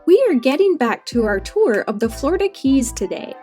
We are getting back to our tour of the Florida Keys today.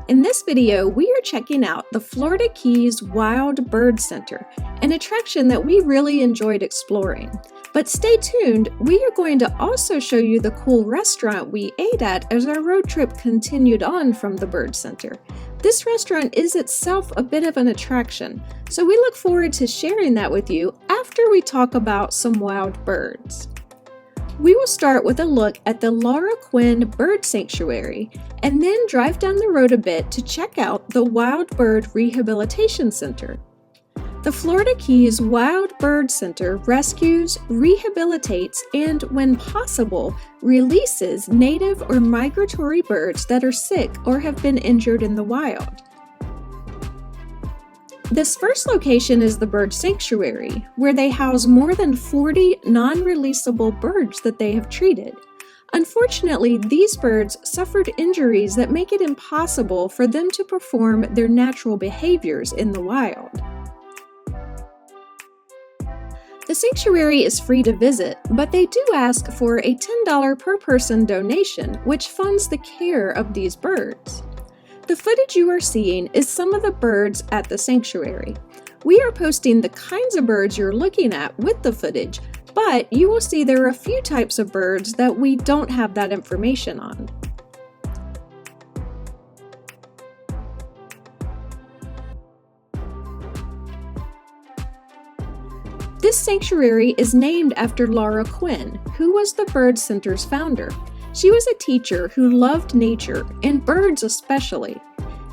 In this video, we are checking out the Florida Keys Wild Bird Center, an attraction that we really enjoyed exploring. But stay tuned, we are going to also show you the cool restaurant we ate at as our road trip continued on from the Bird Center. This restaurant is itself a bit of an attraction, so we look forward to sharing that with you after we talk about some wild birds. We will start with a look at the Laura Quinn Bird Sanctuary and then drive down the road a bit to check out the Wild Bird Rehabilitation Center. The Florida Keys Wild Bird Center rescues, rehabilitates, and, when possible, releases native or migratory birds that are sick or have been injured in the wild. This first location is the Bird Sanctuary, where they house more than 40 non-releasable birds that they have treated. Unfortunately, these birds suffered injuries that make it impossible for them to perform their natural behaviors in the wild. The sanctuary is free to visit, but they do ask for a $10 per person donation, which funds the care of these birds. The footage you are seeing is some of the birds at the sanctuary. We are posting the kinds of birds you're looking at with the footage, but you will see there are a few types of birds that we don't have that information on. This sanctuary is named after Laura Quinn, who was the Bird Center's founder. She was a teacher who loved nature, and birds especially.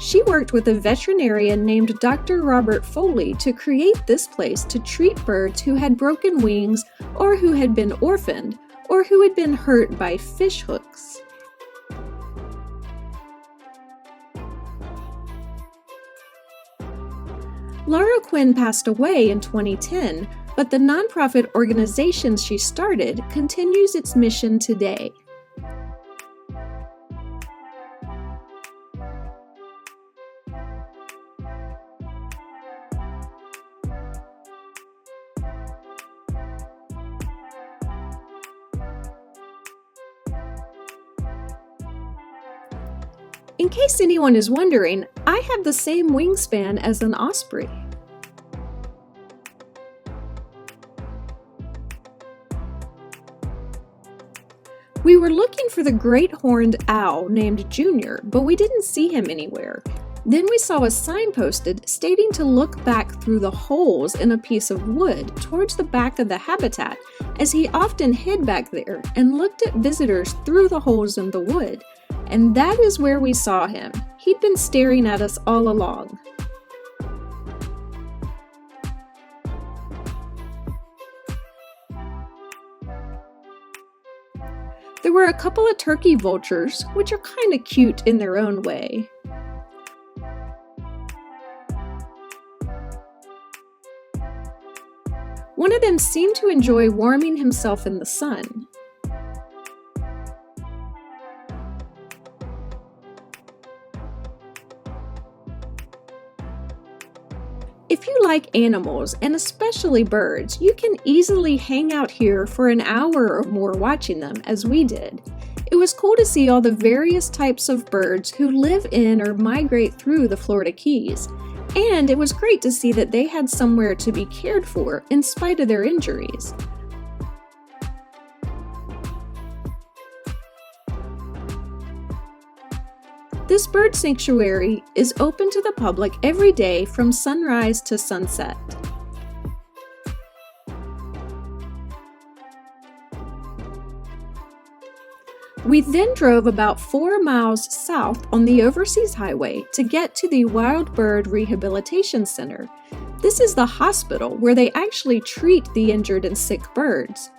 She worked with a veterinarian named Dr. Robert Foley to create this place to treat birds who had broken wings, or who had been orphaned, or who had been hurt by fish hooks. Laura Quinn passed away in 2010, but the nonprofit organization she started continues its mission today. In case anyone is wondering, I have the same wingspan as an osprey. We were looking for the great horned owl named Junior, but we didn't see him anywhere. Then we saw a sign posted stating to look back through the holes in a piece of wood towards the back of the habitat, as he often hid back there and looked at visitors through the holes in the wood. And that is where we saw him. He'd been staring at us all along. There were a couple of turkey vultures, which are kind of cute in their own way. One of them seemed to enjoy warming himself in the sun. If you like animals, and especially birds, you can easily hang out here for an hour or more watching them, as we did. It was cool to see all the various types of birds who live in or migrate through the Florida Keys. And it was great to see that they had somewhere to be cared for in spite of their injuries. This bird sanctuary is open to the public every day from sunrise to sunset. We then drove about 4 miles south on the Overseas Highway to get to the Wild Bird Rehabilitation Center. This is the hospital where they actually treat the injured and sick birds.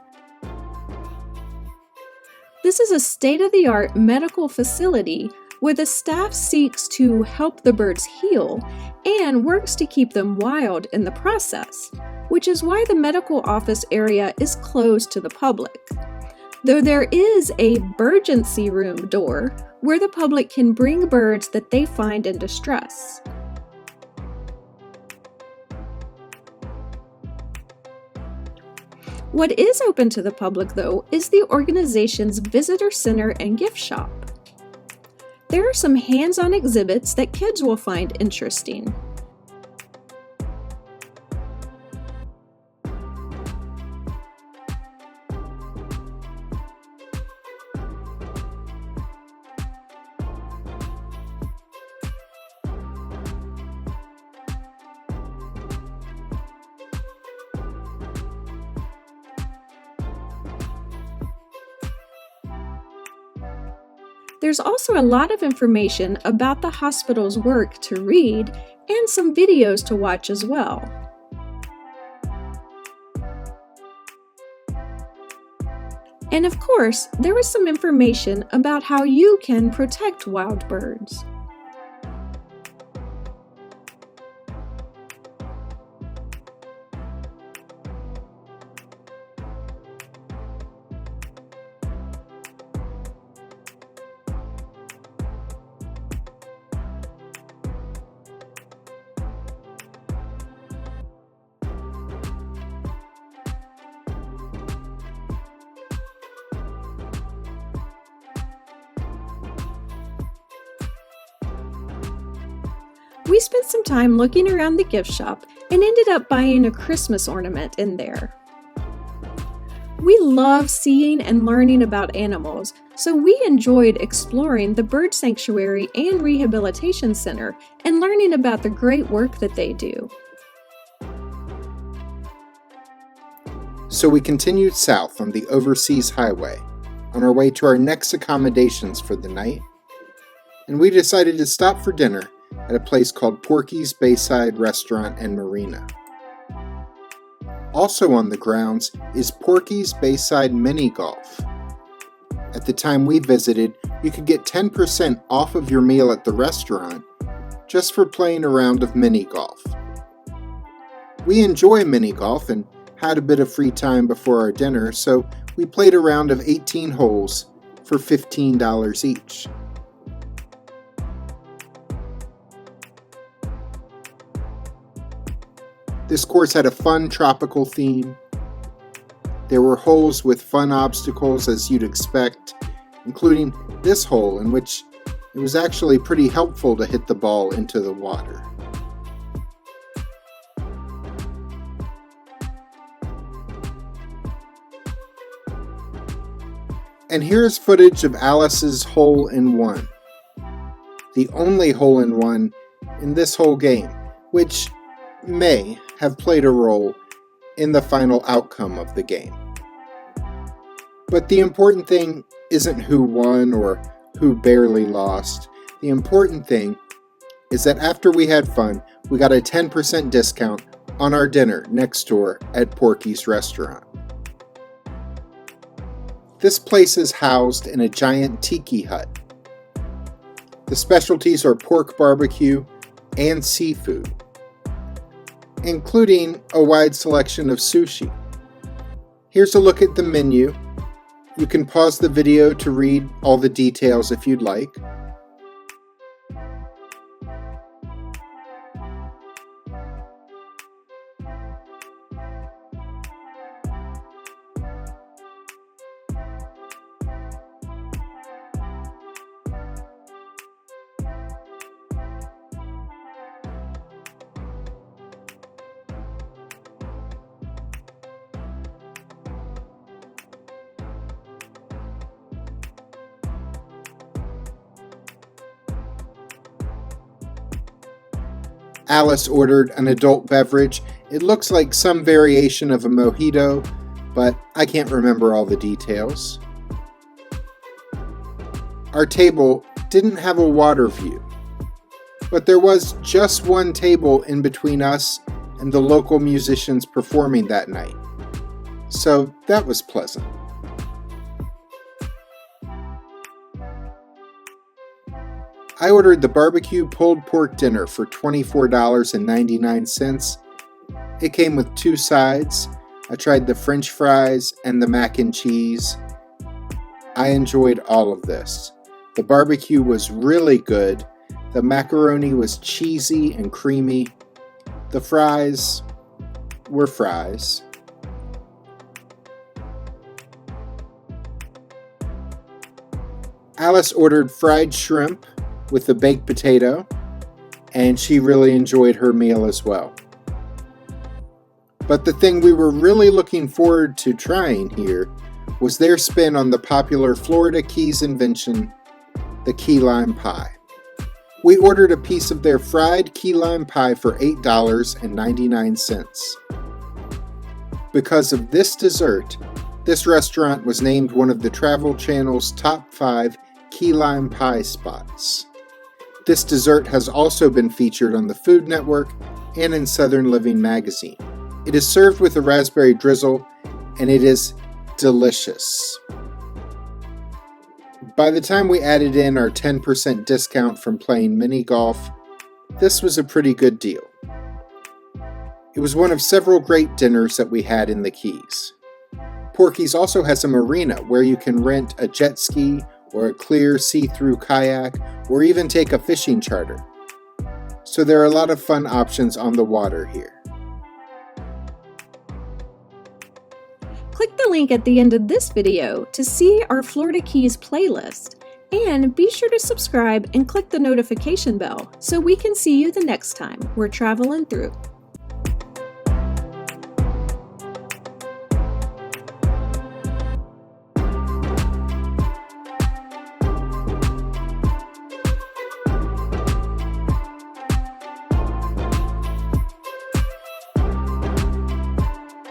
This is a state-of-the-art medical facility where the staff seeks to help the birds heal and works to keep them wild in the process, which is why the medical office area is closed to the public. Though there is a Birdgency room door where the public can bring birds that they find in distress. What is open to the public, though, is the organization's visitor center and gift shop. There are some hands-on exhibits that kids will find interesting. There's also a lot of information about the hospital's work to read and some videos to watch as well. And of course, there was some information about how you can protect wild birds. We spent some time looking around the gift shop and ended up buying a Christmas ornament in there. We love seeing and learning about animals, so we enjoyed exploring the Bird Sanctuary and Rehabilitation Center and learning about the great work that they do. So we continued south on the Overseas Highway on our way to our next accommodations for the night, and we decided to stop for dinner at a place called Porky's Bayside Restaurant and Marina. Also on the grounds is Porky's Bayside Mini Golf. At the time we visited, you could get 10% off of your meal at the restaurant just for playing a round of mini golf. We enjoy mini golf and had a bit of free time before our dinner, so we played a round of 18 holes for $15 each. This course had a fun tropical theme. There were holes with fun obstacles as you'd expect, including this hole in which it was actually pretty helpful to hit the ball into the water. And here's footage of Alice's hole-in-one. The only hole-in-one in this whole game, which may have played a role in the final outcome of the game. But the important thing isn't who won or who barely lost. The important thing is that after we had fun, we got a 10% discount on our dinner next door at Porky's Restaurant. This place is housed in a giant tiki hut. The specialties are pork barbecue and seafood, including a wide selection of sushi. Here's a look at the menu. You can pause the video to read all the details if you'd like. Alice ordered an adult beverage. It looks like some variation of a mojito, but I can't remember all the details. Our table didn't have a water view, but there was just one table in between us and the local musicians performing that night, so that was pleasant. I ordered the barbecue pulled pork dinner for $24.99. It came with 2 sides. I tried the French fries and the mac and cheese. I enjoyed all of this. The barbecue was really good. The macaroni was cheesy and creamy. The fries were fries. Alice ordered fried shrimp with a baked potato, and she really enjoyed her meal as well. But the thing we were really looking forward to trying here was their spin on the popular Florida Keys invention, the key lime pie. We ordered a piece of their fried key lime pie for $8.99. Because of this dessert, this restaurant was named one of the Travel Channel's top 5 key lime pie spots. This dessert has also been featured on the Food Network and in Southern Living magazine. It is served with a raspberry drizzle, and it is delicious. By the time we added in our 10% discount from playing mini golf, this was a pretty good deal. It was one of several great dinners that we had in the Keys. Porky's also has a marina where you can rent a jet ski or a clear see-through kayak or even take a fishing charter. So there are a lot of fun options on the water here. Click the link at the end of this video to see our Florida Keys playlist, and be sure to subscribe and click the notification bell so we can see you the next time we're traveling through.